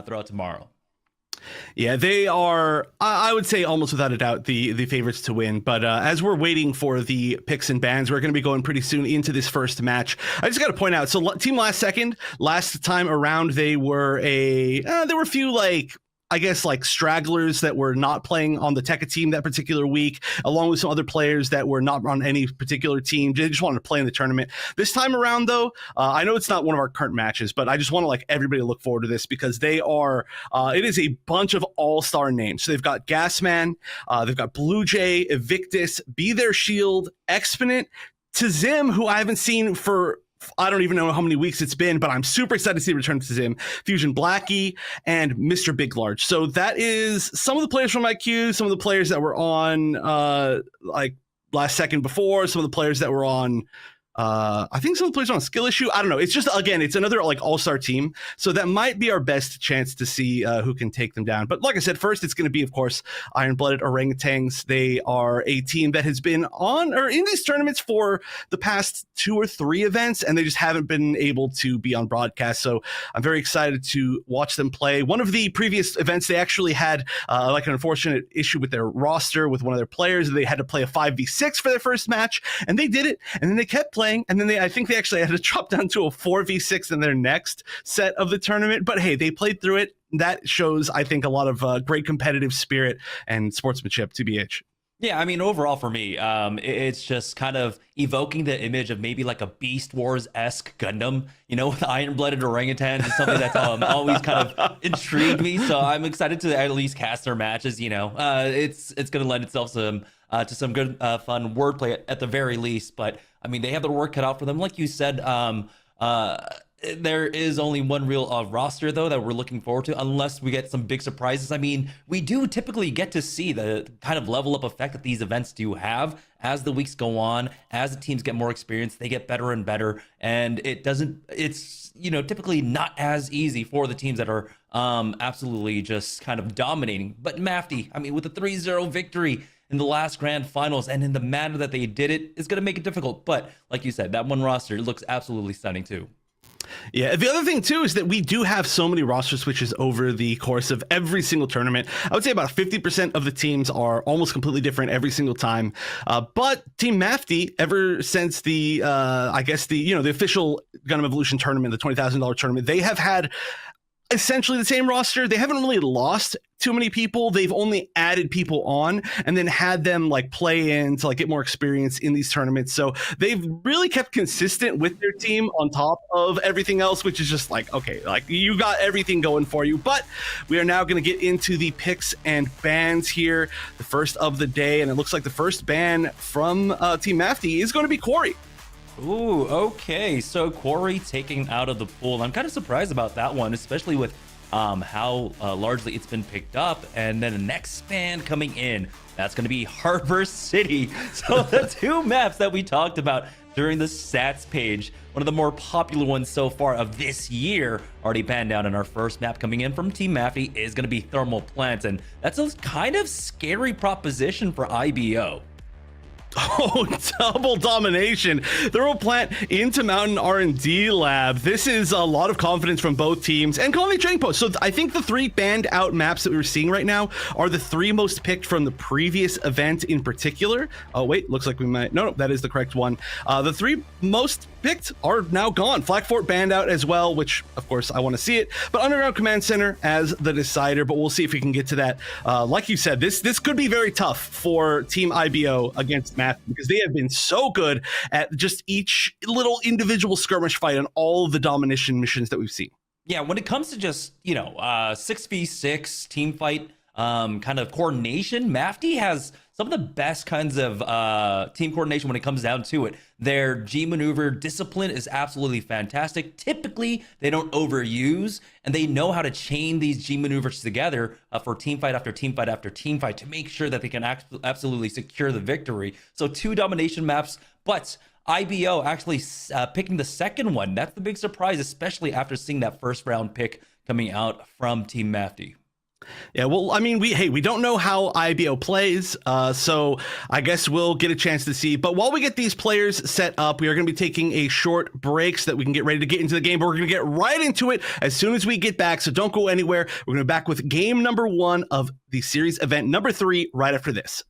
throughout tomorrow. Yeah, they are, I would say almost without a doubt, the favorites to win. But as we're waiting for the picks and bans, we're going to be going pretty soon into this first match. I just got to point out, so Team Last Second, last time around, they were there were a few I guess stragglers that were not playing on the Tekka team that particular week, along with some other players that were not on any particular team. They just wanted to play in the tournament. This time around, though, I know it's not one of our current matches, but I just want to everybody to look forward to this because they are, it is a bunch of all-star names. So they've got Gasman, they've got Blue Jay, Evictus, Be Their Shield, Exponent, Tazim, who I haven't seen for I don't even know how many weeks it's been, but I'm super excited to see the return to Zim, Fusion Blackie, and Mr. Big Large. So that is some of the players from IQ, some of the players that were on last second before, some of the players that were on I think some of the players are on Skill Issue. I don't know. It's just, again, it's another all-star team. So that might be our best chance to see who can take them down. But like I said, first it's going to be, of course, Iron-Blooded Orangutans. They are a team that has been on or in these tournaments for the past 2 or 3 events, and they just haven't been able to be on broadcast. So I'm very excited to watch them play. One of the previous events, they actually had an unfortunate issue with their roster with one of their players. They had to play a 5v6 for their first match, and they did it. And then they kept playing. And then I think they actually had to drop down to a 4v6 in their next set of the tournament. But hey, they played through it. That shows, I think, a lot of great competitive spirit and sportsmanship, TBH. Yeah, I mean, overall for me, it's just kind of evoking the image of maybe like a Beast Wars-esque Gundam, with iron-blooded orangutans and something that's always kind of intrigued me. So I'm excited to at least cast their matches. It's going to lend itself to some good fun wordplay at the very least. But I mean, they have their work cut out for them. Like you said, there is only one real roster, though, that we're looking forward to, unless we get some big surprises. I mean, we do typically get to see the kind of level up effect that these events do have as the weeks go on, as the teams get more experience, they get better and better. And it's typically not as easy for the teams that are absolutely just kind of dominating. But Mafty, I mean, with a 3-0 victory in the last grand finals and in the manner that they did it, is going to make it difficult. But like you said, that one roster looks absolutely stunning too. Yeah, the other thing too is that we do have so many roster switches over the course of every single tournament. I would say about 50% of the teams are almost completely different every single time. But Team Mafty, ever since the the official Gundam Evolution tournament, the $20,000 tournament, they have had essentially the same roster. They haven't really lost too many people. They've only added people on and then had them play in to get more experience in these tournaments. So they've really kept consistent with their team on top of everything else, which is just okay, you got everything going for you. But we are now going to get into the picks and bans here, the first of the day. And it looks like the first ban from Team Mafty is going to be Quarry. Ooh, okay. So Quarry taking out of the pool. I'm kind of surprised about that one, especially with how largely it's been picked up. And then the next ban coming in, that's going to be Harbor City. So the 2 maps that we talked about during the stats page, one of the more popular ones so far of this year, already banned out. And our first map coming in from Team Mafty is going to be Thermal Plant. And that's a kind of scary proposition for IBO. Oh, double domination. Thermal Plant into Mountain R&D Lab. This is a lot of confidence from both teams and Colony Trading Post. So I think the 3 banned out maps that we were seeing right now are the 3 most picked from the previous event in particular. Oh, wait, looks like we might. No, that is the correct one. The 3 most picked are now gone. Flak Fort banned out as well, which of course I want to see it. But Underground Command Center as the decider, but we'll see if we can get to that. Like you said, this could be very tough for Team IBO against Mafty because they have been so good at just each little individual skirmish fight on all of the domination missions that we've seen. Yeah, when it comes to just 6v6 team fight kind of coordination, Mafty has some of the best kinds of team coordination when it comes down to it. Their G maneuver discipline is absolutely fantastic. Typically, they don't overuse, and they know how to chain these G maneuvers together for team fight after team fight after team fight to make sure that they can absolutely secure the victory. So 2 domination maps, but IBO actually picking the second one. That's the big surprise, especially after seeing that first round pick coming out from Team Mafty. Yeah, well, I mean, we don't know how IBO plays, so I guess we'll get a chance to see. But while we get these players set up, we are going to be taking a short break so that we can get ready to get into the game. But we're going to get right into it as soon as we get back, so don't go anywhere. We're going to be back with game number 1 of the series event number 3 right after this.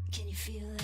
Can you feel that?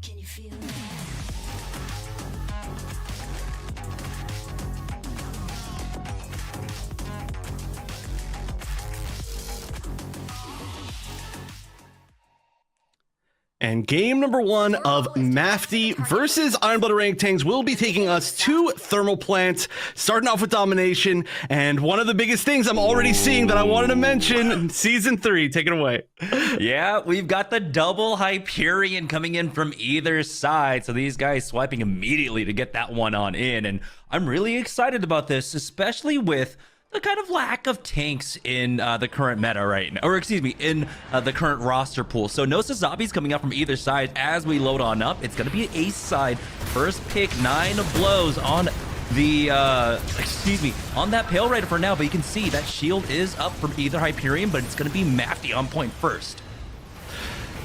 Can you feel that? And game number 1 of Mafty versus Iron-Blooded Orangutans will be taking us to Thermal Plant, starting off with domination. And one of the biggest things I'm already seeing that I wanted to mention, Season 3. Take it away. Yeah, we've got the double Hyperion coming in from either side. So these guys swiping immediately to get that one on in. And I'm really excited about this, especially with the kind of lack of tanks in the current meta right now, or excuse me, in the current roster pool. So no Sazabi's coming up from either side as we load on up. It's going to be an ace side. First pick, 9 of blows on the, on that Pale Rider for now. But you can see that shield is up from either Hyperion, but it's going to be Mafty on point first.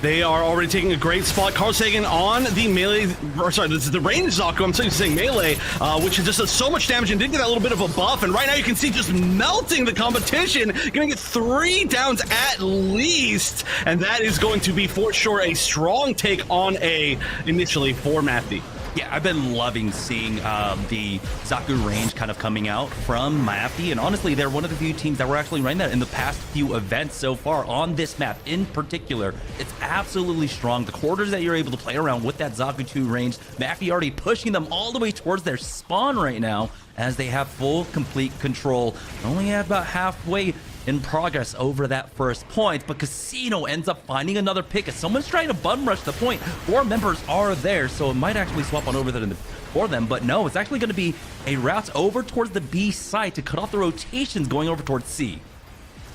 They are already taking a great spot. Carl Sagan on the melee, or sorry, this is the range Zaku. I'm so used to saying melee, which just does so much damage and did get that little bit of a buff. And right now you can see just melting the competition. Gonna get 3 downs at least. And that is going to be for sure a strong take on A initially for Mafty. Yeah, I've been loving seeing the Zaku range kind of coming out from Mafty, and honestly, they're one of the few teams that were actually running that in the past few events so far on this map in particular. It's absolutely strong. The quarters that you're able to play around with that Zaku 2 range, Mafty already pushing them all the way towards their spawn right now as they have full, complete control. Only have about halfway in progress over that first point, but Casino ends up finding another pick as someone's trying to bum rush the point. 4 members are there, so it might actually swap on over there for them, but no, it's actually going to be a route over towards the B side to cut off the rotations going over towards C.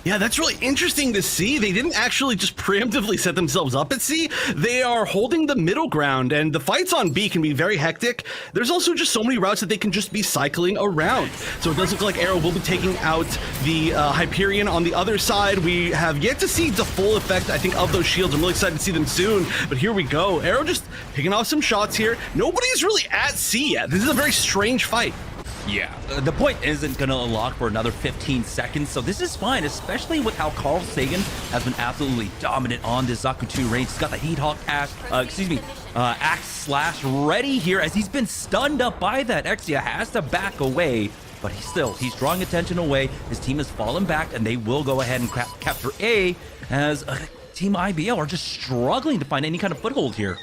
Yeah, that's really interesting to see. They didn't actually just preemptively set themselves up at C. They are holding the middle ground, and the fights on B can be very hectic. There's also just so many routes that they can just be cycling around. So it does look like Arrow will be taking out the Hyperion on the other side. We have yet to see the full effect, I think, of those shields. I'm really excited to see them soon, but here we go. Arrow just picking off some shots here. Nobody's really at C yet. This is a very strange fight. Yeah, the point isn't going to unlock for another 15 seconds, so this is fine, especially with how Carl Sagan has been absolutely dominant on this Zaku 2 range. He's got the Heat Hawk Axe Slash ready here as he's been stunned up by that. Exia has to back away, but he's drawing attention away. His team has fallen back, and they will go ahead and capture A as Team IBL are just struggling to find any kind of foothold here.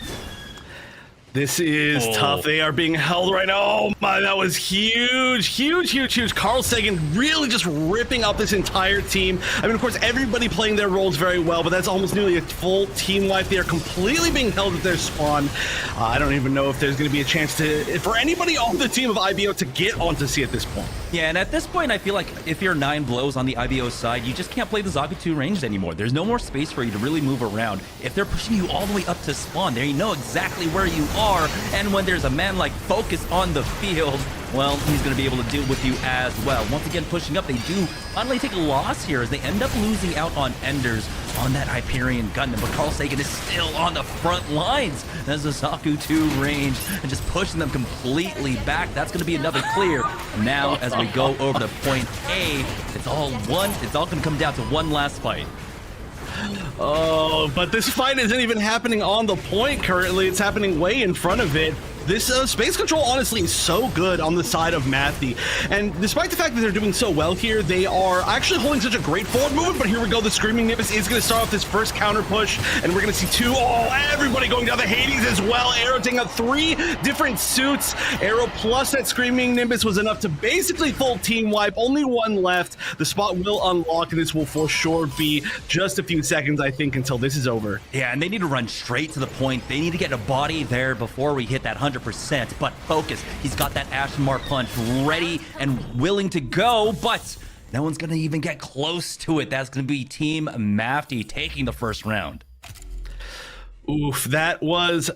This is tough. They are being held right now. Oh my, that was huge, huge, huge, huge. Carl Sagan really just ripping up this entire team. I mean, of course, everybody playing their roles very well, but that's almost nearly a full team wipe. They are completely being held at their spawn. I don't even know if there's going to be a chance for anybody on the team of IBO to get onto C at this point. Yeah, and at this point, I feel like if you're 9 blows on the IBO side, you just can't play the Zaku 2 ranged anymore. There's no more space for you to really move around. If they're pushing you all the way up to spawn, they know exactly where you are. And when there's a man like Focus on the field, well, he's going to be able to deal with you as well. Once again, pushing up, they do finally take a loss here as they end up losing out on Enders on that Hyperion Gundam. But Carl Sagan is still on the front lines as the Zaku 2 range and just pushing them completely back. That's going to be another clear. Now, as we go over to point A, it's all going to come down to one last fight. Oh, but this fight isn't even happening on the point currently. It's happening way in front of it. This space control, honestly, is so good on the side of Mafty. And despite the fact that they're doing so well here, they are actually holding such a great forward movement. But here we go. The Screaming Nimbus is going to start off this first counter push. And we're going to see 2. Oh, everybody going down the Hades as well. Arrow taking out 3 different suits. Arrow plus that Screaming Nimbus was enough to basically full team wipe. Only 1 left. The spot will unlock, and this will for sure be just a few seconds, I think, until this is over. Yeah, and they need to run straight to the point. They need to get a body there before we hit that 100%. But Focus, he's got that Ashmar punch ready and willing to go, but no one's going to even get close to it. That's going to be Team Mafty taking the first round. Oof, that was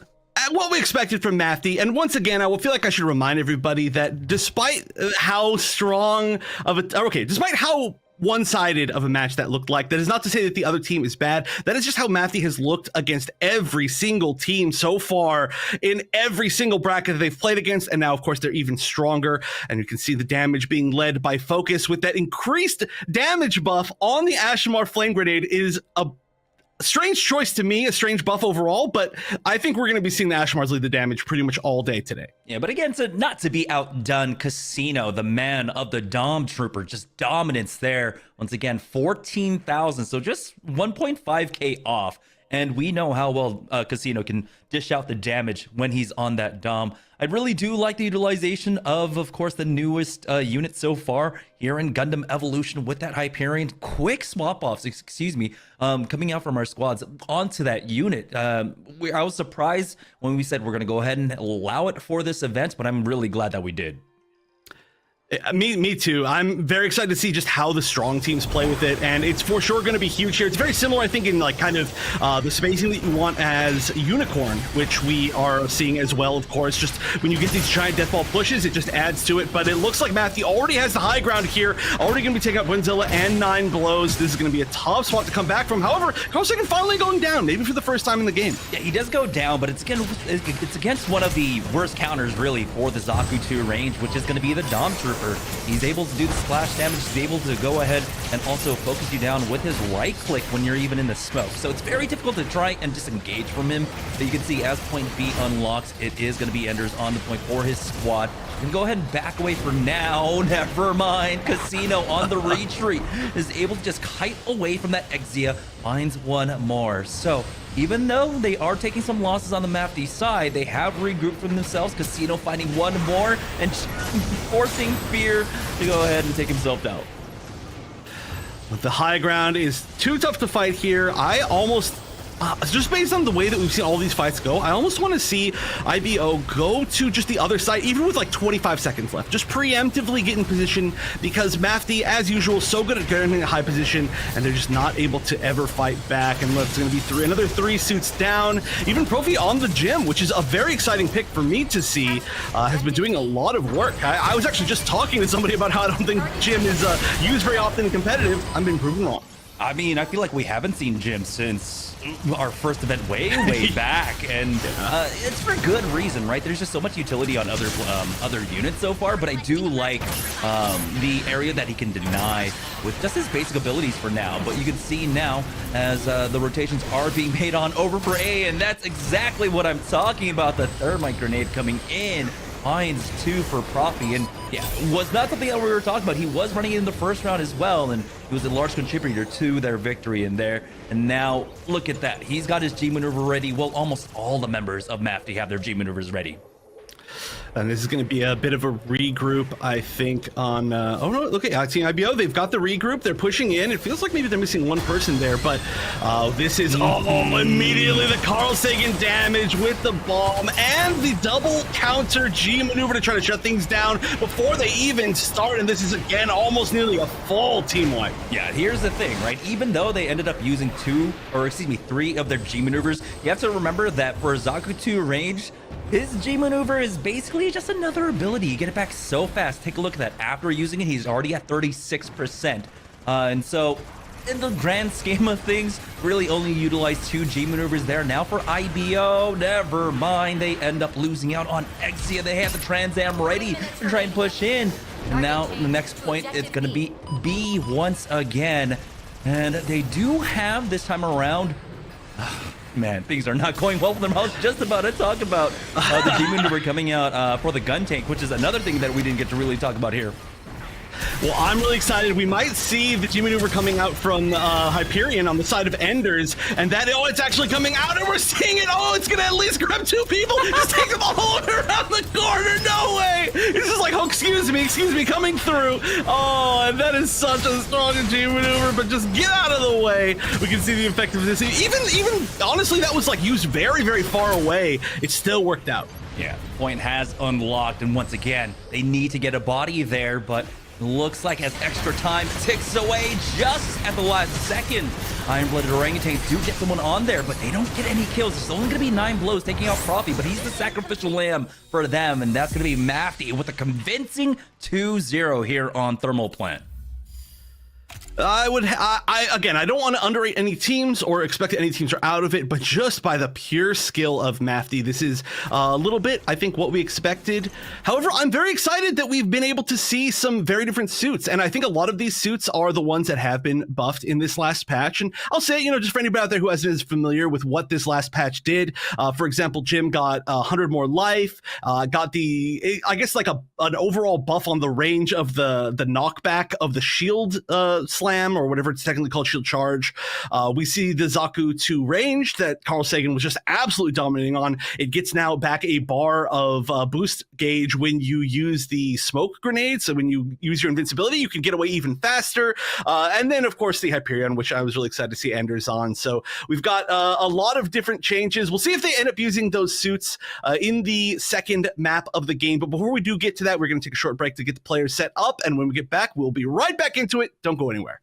what we expected from Mafty. And once again, I will feel like I should remind everybody that despite how strong of despite how one-sided of a match that looked like, that is not to say that the other team is bad. That is just how Mafty has looked against every single team so far in every single bracket that they've played against. And now, of course, they're even stronger. And you can see the damage being led by Focus with that increased damage buff on the Ashmar Flame Grenade is a strange choice to me, a strange buff overall, but I think we're going to be seeing the Ashmars lead the damage pretty much all day today. Yeah, but again, not to be outdone, Casino, the man of the Dom Trooper, just dominance there. Once again, 14,000, so just 1.5k off. And we know how well Casino can dish out the damage when he's on that Dom. I really do like the utilization of course, the newest unit so far here in Gundam Evolution with that Hyperion. Quick swap-offs, coming out from our squads onto that unit. I was surprised when we said we're going to go ahead and allow it for this event, but I'm really glad that we did. Me too. I'm very excited to see just how the strong teams play with it, and it's for sure going to be huge here. It's very similar, I think, in like kind of the spacing that you want as Unicorn, which we are seeing as well, of course. Just when you get these giant death ball pushes, it just adds to it. But it looks like Mafty already has the high ground here, already going to be taking out Winzilla and 9 blows. This is going to be a tough spot to come back from. However, Carlson finally going down, maybe for the first time in the game. Yeah, he does go down, but it's against one of the worst counters, really, for the Zaku 2 range, which is going to be the Dom Trooper. He's able to do the splash damage. He's able to go ahead and also focus you down with his right click when you're even in the smoke. So it's very difficult to try and disengage from him. But you can see as point B unlocks, it is going to be Enders on the point for his squad. You can go ahead and back away for now. Never mind. Casino on the retreat is able to just kite away from that Exia. Finds one more. So even though they are taking some losses on the Mafty side, they have regrouped from themselves. Casino finding one more and forcing Fear to go ahead and take himself out. But the high ground is too tough to fight here. I almost... just based on the way that we've seen all these fights go, I almost want to see IBO go to just the other side, even with like 25 seconds left. Just preemptively get in position, because Mafty, as usual, so good at getting in a high position, and they're just not able to ever fight back. And it's going to be another 3 suits down. Even Profi on the gym, which is a very exciting pick for me to see, has been doing a lot of work. I was actually just talking to somebody about how I don't think Jim is used very often in competitive. I've been proven wrong. I mean, I feel like we haven't seen Jim since our first event way back, and it's for good reason, right? There's just so much utility on other units so far, but I do like the area that he can deny with just his basic abilities for now. But you can see now as the rotations are being made on over for A, and that's exactly what I'm talking about. The thermite grenade coming in finds 2 for Profi, and yeah, was not something that we were talking about. He was running in the first round as well, and he was a large contributor to their victory in there. And now look at that, he's got his G maneuver ready. Well, almost all the members of Mafty have their G maneuvers ready. And this is going to be a bit of a regroup, I think, on... oh, no, look at Team IBO. They've got the regroup. They're pushing in. It feels like maybe they're missing one person there, but this is... immediately the Carl Sagan damage with the bomb and the double counter G maneuver to try to shut things down before they even start. And this is, again, almost nearly a full team wipe. Yeah, here's the thing, right? Even though they ended up using 3 of their G maneuvers, you have to remember that for Zaku 2 range, his G maneuver is basically just another ability. You get it back so fast. Take a look at that. After using it, he's already at 36%. And so, in the grand scheme of things, really only utilized 2 G maneuvers there. Now for IBO, never mind. They end up losing out on Exia. They have the Trans Am ready to try and push in. And now, the next point, it's going to be B once again. And they do have, this time around... Man, things are not going well for them. I was just about to talk about the G maneuver coming out for the gun tank, which is another thing that we didn't get to really talk about here. Well, I'm really excited. We might see the G maneuver coming out from Hyperion on the side of Enders, and that, oh, it's actually coming out, and we're seeing it. Oh, it's gonna at least grab 2 people. Just take them all around the corner. No way. This is like, oh, excuse me, coming through. Oh, and that is such a strong G maneuver, but just get out of the way. We can see the effectiveness. Even honestly, that was like used very, very far away. It still worked out. Yeah, point has unlocked, and once again, they need to get a body there, but looks like as extra time ticks away just at the last second, Iron-Blooded Orangutans do get someone on there, but they don't get any kills. It's only going to be 9 blows taking out Profi, but he's the sacrificial lamb for them, and that's going to be Mafty with a convincing 2-0 here on Thermal Plant. Again, I don't want to underrate any teams or expect that any teams are out of it, but just by the pure skill of Mafty, this is a little bit, I think, what we expected. However, I'm very excited that we've been able to see some very different suits, and I think a lot of these suits are the ones that have been buffed in this last patch. And I'll say, just for anybody out there who isn't as familiar with what this last patch did, for example, Jim got 100 more life, got like an overall buff on the range of the knockback of the shield slam Slam, or whatever it's technically called, Shield Charge. We see the Zaku 2 range that Carl Sagan was just absolutely dominating on. It gets now back a bar of boost gauge when you use the smoke grenade. So when you use your invincibility, you can get away even faster. And then, of course, the Hyperion, which I was really excited to see Anders on. So we've got a lot of different changes. We'll see if they end up using those suits in the second map of the game. But before we do get to that, we're going to take a short break to get the players set up. And when we get back, we'll be right back into it. Don't go anywhere.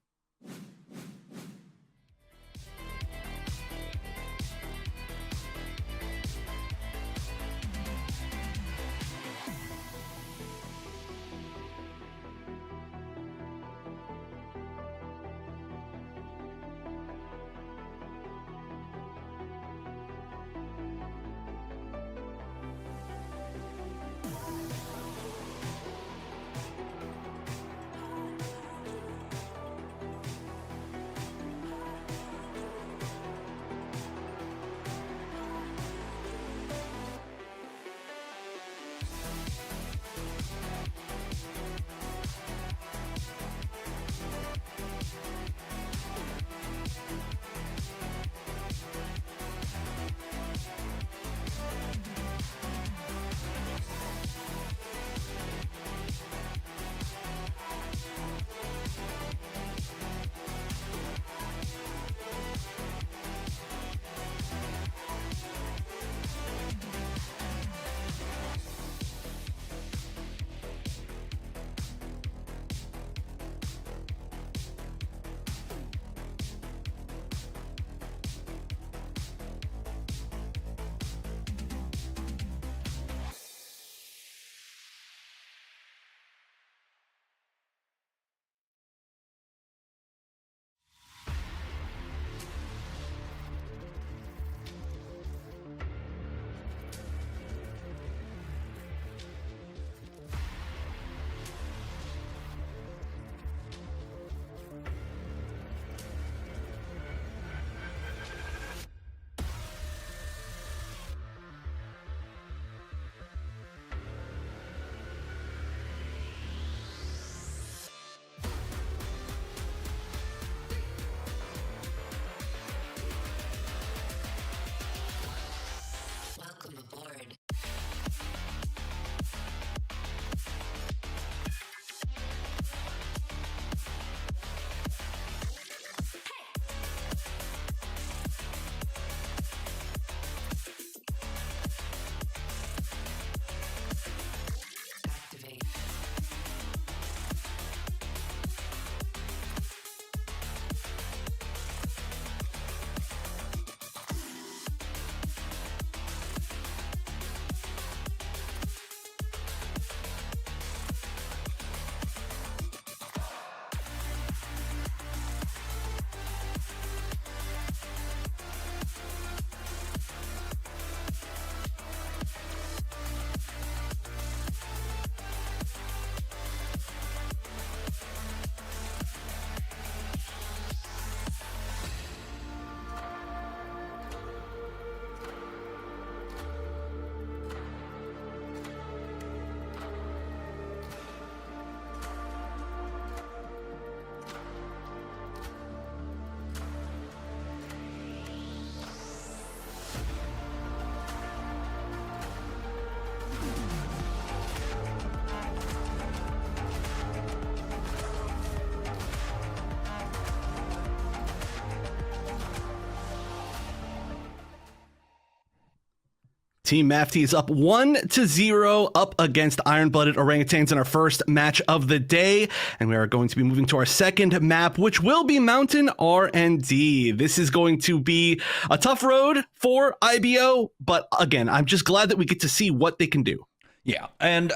Team Mafty is up 1-0 up against Iron-Blooded Orangutans in our first match of the day. And we are going to be moving to our second map, which will be Mountain R&D. This is going to be a tough road for IBO. But again, I'm just glad that we get to see what they can do. Yeah, and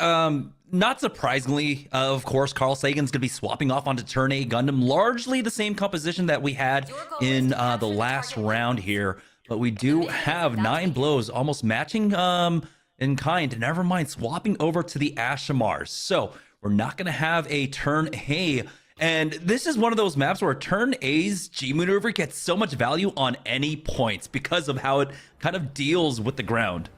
not surprisingly, of course, Carl Sagan's going to be swapping off onto Turn A Gundam, largely the same composition that we had in the last round here. But we do have 9 blows, almost matching in kind. Never mind, swapping over to the Ashamars. So we're not going to have a Turn A. And this is one of those maps where Turn A's G maneuver gets so much value on any points because of how it kind of deals with the ground.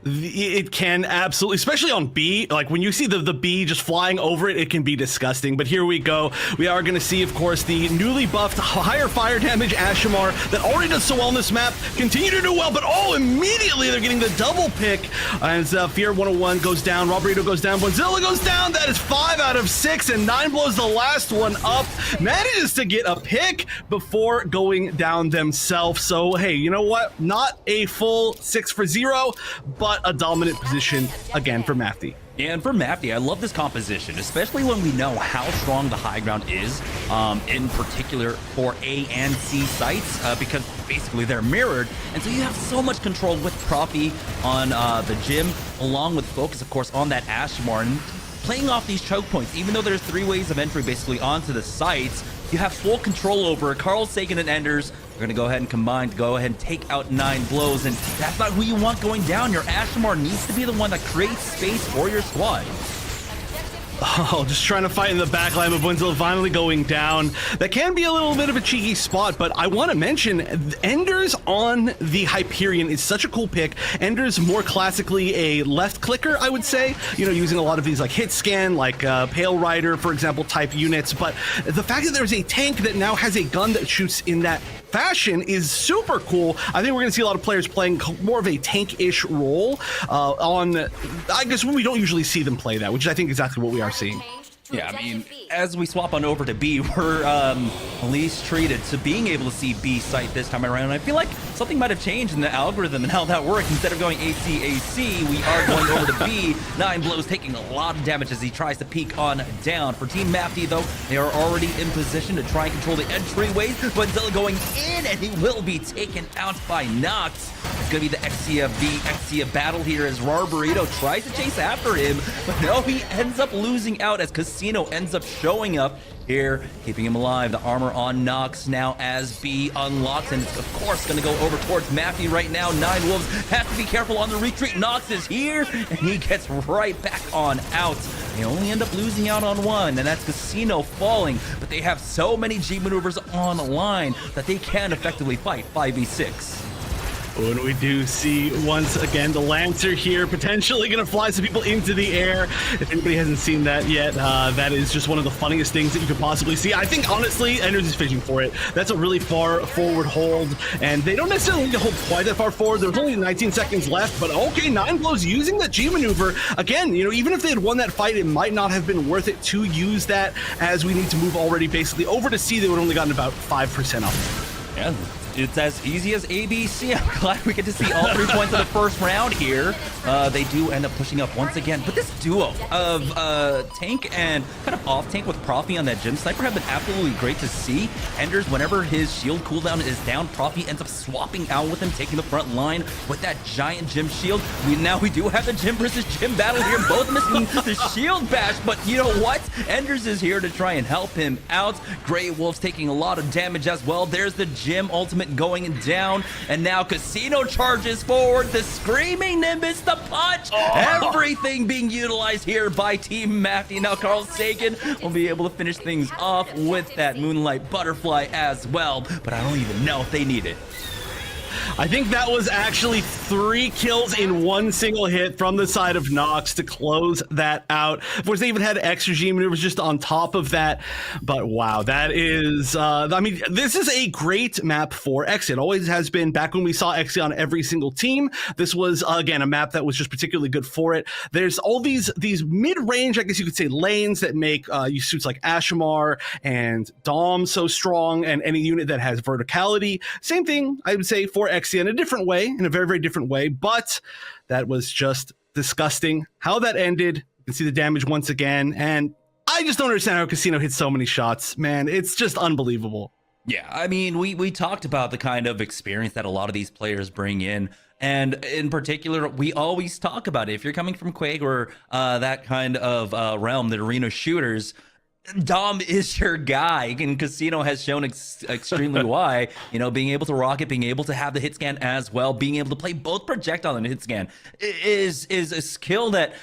It can absolutely, especially on B, like when you see the B just flying over it, it can be disgusting. But here we go. We are going to see, of course, the newly buffed higher fire damage Ashamar that already does so well on this map continue to do well, but immediately they're getting the double pick as Fear 101 goes down, Roberito goes down, Bonzilla goes down. That is 5 out of 6, and 9 blows the last one up. Manages to get a pick before going down themselves. So, hey, you know what? Not a full 6 for 0, but a dominant position again for Mafty. And for Mafty, I love this composition, especially when we know how strong the high ground is, in particular for A and C sites, because basically they're mirrored. And so you have so much control with Profi on the gym, along with focus, of course, on that Ashmar. And playing off these choke points, even though there's 3 ways of entry basically onto the sites, you have full control over Carl Sagan and Enders. We're going to go ahead and combine to go ahead and take out 9 blows, and that's not who you want going down. Your Ashmar needs to be the one that creates space for your squad. Oh, just trying to fight in the backline, but Bunzel finally going down. That can be a little bit of a cheeky spot, but I want to mention Enders on the Hyperion is such a cool pick. Enders more classically a left clicker, I would say, you know, using a lot of these like hit scan, like Pale Rider, for example, type units. But the fact that there's a tank that now has a gun that shoots in that fashion is super cool. I think we're going to see a lot of players playing more of a tank-ish role I guess when we don't usually see them play that, which I think exactly what we are seeing. Yeah, I mean, as we swap on over to B, we're at least treated to being able to see B site this time around. And I feel like something might have changed in the algorithm and how that works. Instead of going AC, we are going over to B. 9 blows taking a lot of damage as he tries to peek on down. For Team Mafty, though, they are already in position to try and control the entryways. Godzilla going in, and he will be taken out by Nox. It's going to be the Exia V Exia battle here as Barbarito tries to chase after him, but no, he ends up losing out as Casino ends up showing up here, keeping him alive. The armor on Nox now as B unlocks, and it's of course going to go over towards Mafty right now. 9 Wolves have to be careful on the retreat. Nox is here, and he gets right back on out. They only end up losing out on 1, and that's Casino falling, but they have so many G maneuvers on the line that they can effectively fight 5v6. When we do see once again the Lancer here potentially going to fly some people into the air. If anybody hasn't seen that yet, that is just one of the funniest things that you could possibly see. I think honestly Enders is fishing for it. That's a really far forward hold, and they don't necessarily need to hold quite that far forward. There's only 19 seconds left, but okay, 9 blows using that G maneuver again. You know, even if they had won that fight, it might not have been worth it to use that, as we need to move already basically over to C. They would have only gotten about 5% off. Yeah, it's as easy as ABC. I'm glad we get to see all 3 points of the first round here. They do end up pushing up once again, but this duo of tank and kind of off tank with Profi on that gym sniper have been absolutely great to see. Enders, whenever his shield cooldown is down, Profi ends up swapping out with him, taking the front line with that giant gym shield. We do have the gym versus gym battle here, both missing the shield bash, but you know what? Enders is here to try and help him out. Grey Wolf's taking a lot of damage as well. There's the gym ultimate going down, and now Casino charges forward. The screaming Nimbus, the punch, everything being utilized here by Team Mafty. Now Carl Sagan will be able to finish things off with that Moonlight Butterfly as well, but I don't even know if they need it. I think that was actually 3 kills in 1 single hit from the side of Nox to close that out. Of course, they even had extra G maneuvers just on top of that. But wow, that is, I mean, this is a great map for Exia. It always has been. Back when we saw Exia on every single team, this was, again, a map that was just particularly good for it. There's all these mid-range, I guess you could say, lanes that make you suits like Ashamar and Dom so strong, and any unit that has verticality. Same thing, I would say, for Exia in a different way, in a very, very different way, but that was just disgusting how that ended. You can see the damage once again, and I just don't understand how Casino hits so many shots, man. It's just unbelievable. Yeah, I mean, we talked about the kind of experience that a lot of these players bring in, and in particular, we always talk about it. If you're coming from Quake or that kind of realm, the arena shooters, Dom is your guy, and Casino has shown extremely why. You know, being able to rocket, being able to have the hit scan as well, being able to play both projectile and hit scan is a skill that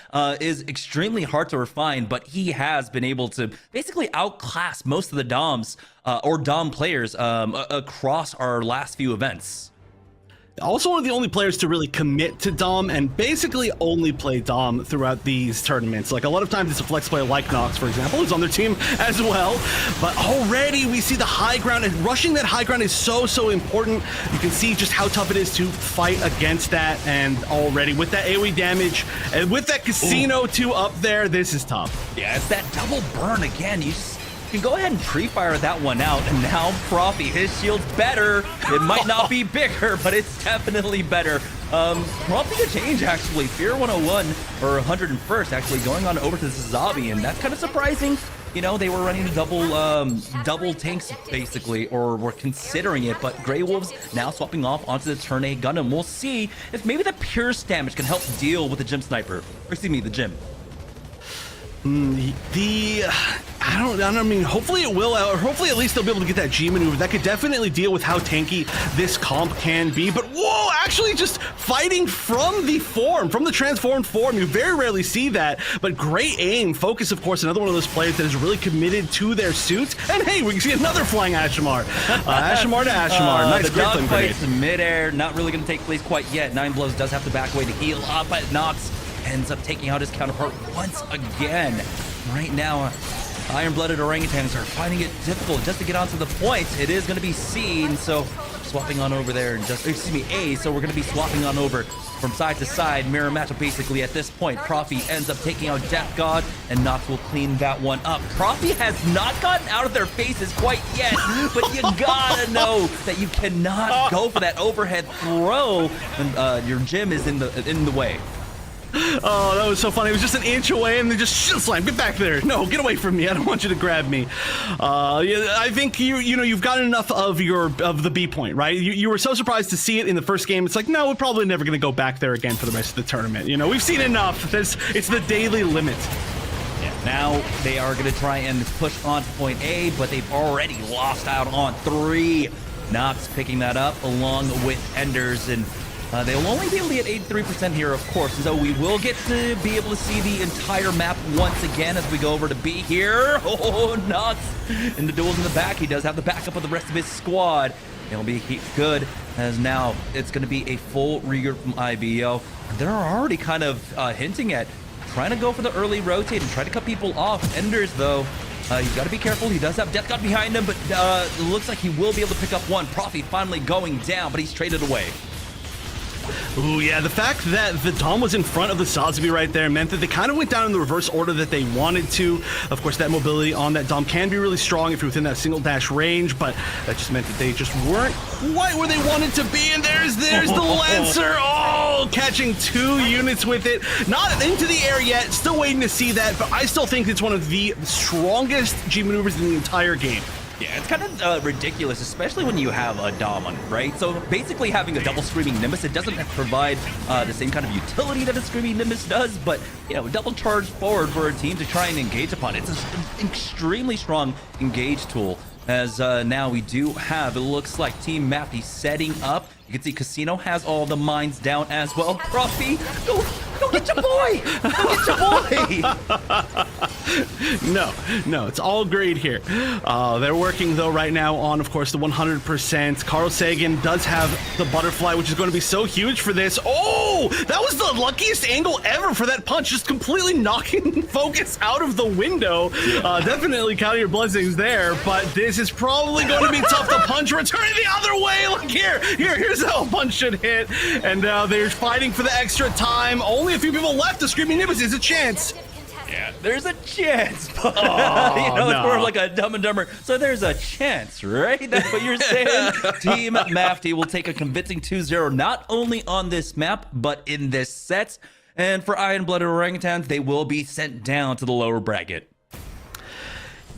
is extremely hard to refine, but he has been able to basically outclass most of the Doms or Dom players across our last few events. Also one of the only players to really commit to Dom and basically only play Dom throughout these tournaments. Like a lot of times it's a flex player like Nox, for example, who's on their team as well. But already we see the high ground, and rushing that high ground is so important. You can see just how tough it is to fight against that, and already with that AoE damage and with that Casino too up there, this is tough. Yeah, it's that double burn again. You can go ahead and pre-fire that one out, and now Profi, his shield's better. It might not be bigger, but it's definitely better. Prompting a change, actually. Fear 101, or 101st, actually, going on over to Zabi, and that's kind of surprising. You know, they were running double tanks, basically, or were considering it, but Grey Wolves now swapping off onto the turn A Gundam. We'll see if maybe the Pierce damage can help deal with the Gym Sniper. Or excuse me, the Gym. I don't mean, hopefully it will, or hopefully at least they'll be able to get that G maneuver. That could definitely deal with how tanky this comp can be. But whoa, actually just fighting from the form, from the transformed form. You very rarely see that, but great aim. Focus, of course, another one of those players that is really committed to their suits. And hey, we can see another flying Ashimar. Ashimar to Ashimar. Nice the grappling grenade. dogfight's midair, not really going to take place quite yet. Nine Blows does have to back away to heal up, but Nox ends up taking out his counterpart once again. Right now, iron-blooded orangutans are finding it difficult just to get onto the point. It is going to be C, and so swapping on over there, and just, excuse me, A, so we're going to be swapping on over from side to side. Mirror matchup basically at this point. Profi ends up taking out Death God, and Nox will clean that one up. Profi has not gotten out of their faces quite yet, but you gotta know that you cannot go for that overhead throw, and your gym is in the way. Oh, that was so funny. It was just an inch away, and then just shield slam. Get back there. No, get away from me. I don't want you to grab me. Yeah, I think you've got enough of the B point, right? You were so surprised to see it in the first game. It's like, no, we're probably never going to go back there again for the rest of the tournament. You know, we've seen enough. It's the daily limit. Yeah, now they are going to try and push on to point A, but they've already lost out on 3. Nox picking that up along with Enders, and they'll only be able to get 83% here, of course, so we will get to be able to see the entire map once again as we go over to B here. Oh, Nox in the duels in the back. He does have the backup of the rest of his squad. It'll be good, as now it's going to be a full regroup from IBO. They're already kind of hinting at trying to go for the early rotate and try to cut people off. Enders, though, you got to be careful. He does have Death God behind him, but it looks like he will be able to pick up one. Profi finally going down, but he's traded away. Ooh, yeah, the fact that the Dom was in front of the Sazabi right there meant that they kind of went down in the reverse order that they wanted to. Of course, that mobility on that Dom can be really strong if you're within that single dash range, but that just meant that they just weren't quite where they wanted to be, and there's the Lancer! Oh, catching 2 units with it. Not into the air yet, still waiting to see that, but I still think it's one of the strongest G maneuvers in the entire game. Yeah, it's kind of ridiculous, especially when you have a Dom on it, right? So basically having a double Screaming Nimbus, it doesn't provide the same kind of utility that a Screaming Nimbus does, but, you know, double charge forward for a team to try and engage upon. It's an extremely strong engage tool, as now we do have, it looks like Team Mafty setting up. You can see Casino has all the mines down as well. Profi, go get your boy! Go get your boy! No, it's all great here. They're working, though, right now on, of course, the 100%. Carl Sagan does have the butterfly, which is going to be so huge for this. Oh, that was the luckiest angle ever for that punch, just completely knocking focus out of the window. Definitely count your blessings there, but this is probably going to be tough to punch. Returning the other way. Look here's how a punch should hit. And they're fighting for the extra time. Only a few people left. The Screaming Nimbus is a chance. Yeah, there's a chance, but no. It's more of like a Dumb and Dumber. So there's a chance, right? That's what you're saying. Team Mafty will take a convincing 2-0, not only on this map, but in this set. And for Iron-Blooded Orangutans, they will be sent down to the lower bracket.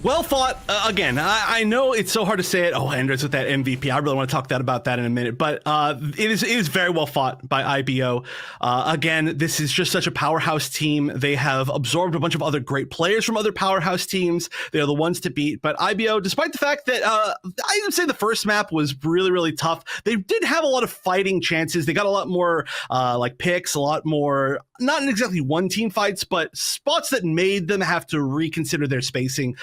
Well fought. Again, I know it's so hard to say it. Oh, Enders with that MVP. I really want to talk about that in a minute. But it is very well fought by IBO. Again, this is just such a powerhouse team. They have absorbed a bunch of other great players from other powerhouse teams. They are the ones to beat. But IBO, despite the fact that I would say the first map was really, really tough, they did have a lot of fighting chances. They got a lot more like picks, a lot more not exactly one team fights, but spots that made them have to reconsider their spacing.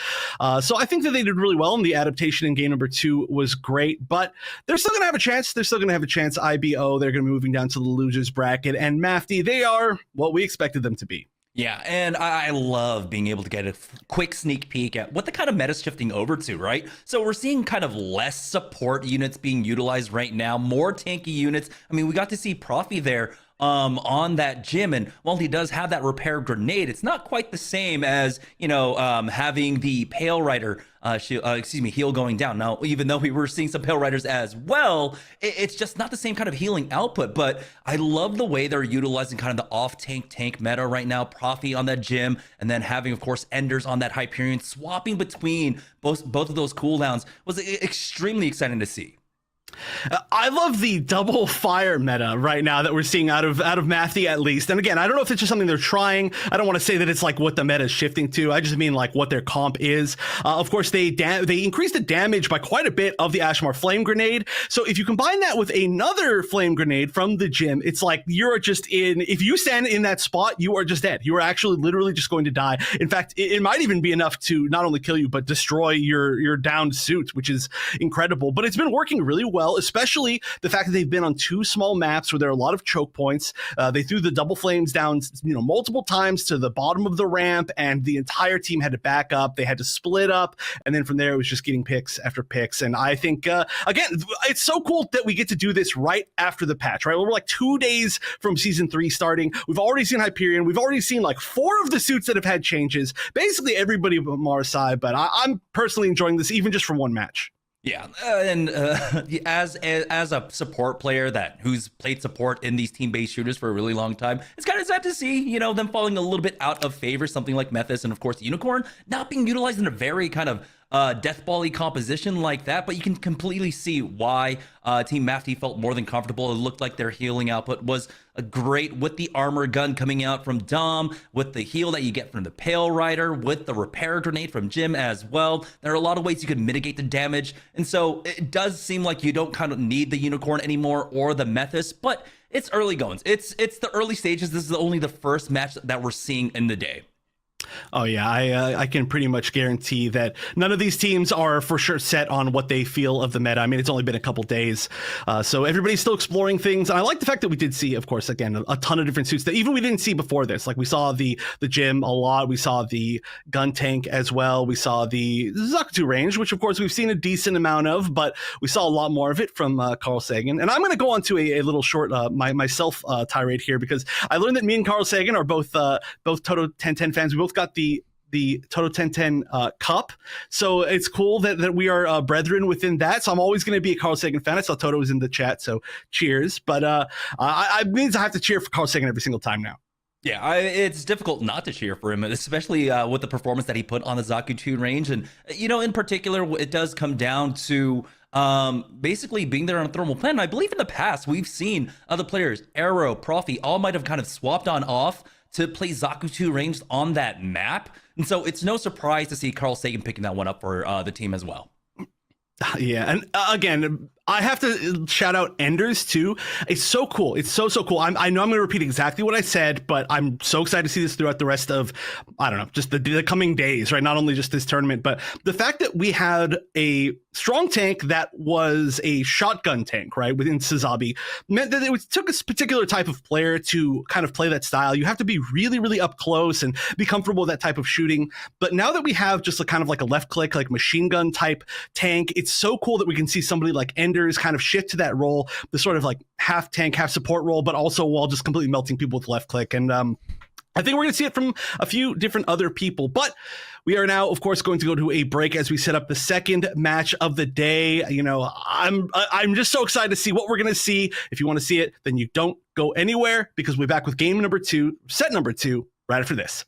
So I think that they did really well, and the adaptation in game number 2 was great, but they're still going to have a chance. They're still going to have a chance. IBO, they're going to be moving down to the losers bracket, and Mafty, they are what we expected them to be. Yeah, and I love being able to get a quick sneak peek at what the kind of meta's shifting over to, right? So we're seeing kind of less support units being utilized right now, more tanky units. I mean, we got to see Profi there on that gym, and while he does have that repair grenade, it's not quite the same as, you know, having the Pale Rider heal going down. Now, even though we were seeing some Pale Riders as well, it's just not the same kind of healing output. But I love the way they're utilizing kind of the off-tank meta right now. Profi on that gym, and then having, of course, Enders on that Hyperion, swapping between both of those cooldowns was extremely exciting to see. I love the double fire meta right now that we're seeing out of Mafty, at least. And again, I don't know if it's just something they're trying. I don't want to say that it's like what the meta is shifting to. I just mean like what their comp is. Of course, they increased the damage by quite a bit of the Ashmar flame grenade. So if you combine that with another flame grenade from the gym, it's like you're just if you stand in that spot, you are just dead. You are actually literally just going to die. In fact, it might even be enough to not only kill you, but destroy your downed suit, which is incredible. But it's been working really well, especially the fact that they've been on 2 small maps where there are a lot of choke points. They threw the double flames down, multiple times to the bottom of the ramp, and the entire team had to back up. They had to split up, and then from there it was just getting picks after picks. And I think again, it's so cool that we get to do this right after the patch, right? We're like 2 days from season 3 starting. We've already seen Hyperion. We've already seen like 4 of the suits that have had changes. Basically everybody but Marsai, but I'm personally enjoying this even just from one match. Yeah, and as a support player who's played support in these team-based shooters for a really long time, it's kind of sad to see, them falling a little bit out of favor. Something like Methus and of course the Unicorn not being utilized in a very kind of deathball-y composition like that, but you can completely see why Team Mafty felt more than comfortable. It looked like their healing output was great with the armor gun coming out from Dom, with the heal that you get from the Pale Rider, with the repair grenade from Jim as well. There are a lot of ways you can mitigate the damage, and so it does seem like you don't kind of need the Unicorn anymore or the Methus, but it's early goings. It's the early stages. This is only the first match that we're seeing in the day. Oh yeah, I can pretty much guarantee that none of these teams are for sure set on what they feel of the meta. I mean, it's only been a couple days, so everybody's still exploring things. And I like the fact that we did see, of course, again, a ton of different suits that even we didn't see before this. Like we saw the gym a lot, we saw the gun tank as well, we saw the Zakutu range, which of course we've seen a decent amount of, but we saw a lot more of it from Carl Sagan. And I'm going to go on to a little short myself tirade here, because I learned that me and Carl Sagan are both Toto 1010 fans. We both got the Toto 1010 cup, so it's cool that we are brethren within that. So I'm always going to be a Carl Sagan fan. I saw Toto was in the chat, so cheers. But I means I have to cheer for Carl Sagan every single time now. Yeah, it's difficult not to cheer for him, especially with the performance that he put on the Zakutu range. And, in particular, it does come down to basically being there on a thermal plan. And I believe in the past, we've seen other players, Arrow, Profi, all might have kind of swapped on off to play Zakutu range on that map. And so it's no surprise to see Carl Sagan picking that one up for the team as well. Yeah, and again, I have to shout out Enders too. It's so cool. It's so cool. I know I'm going to repeat exactly what I said, but I'm so excited to see this throughout the rest of, I don't know, just the coming days, right? Not only just this tournament, but the fact that we had a strong tank that was a shotgun tank, right, within Sazabi, meant that it took a particular type of player to kind of play that style. You have to be really, really up close and be comfortable with that type of shooting. But now that we have just a kind of like a left click, like machine gun type tank, it's so cool that we can see somebody like Enders kind of shift to that role, the sort of like half tank, half support role, but also while just completely melting people with left click. And I think we're going to see it from a few different other people, but we are now, of course, going to go to a break as we set up the second match of the day. I'm just so excited to see what we're going to see. If you want to see it, then you don't go anywhere, because we're back with game number 2, set number 2, right after this.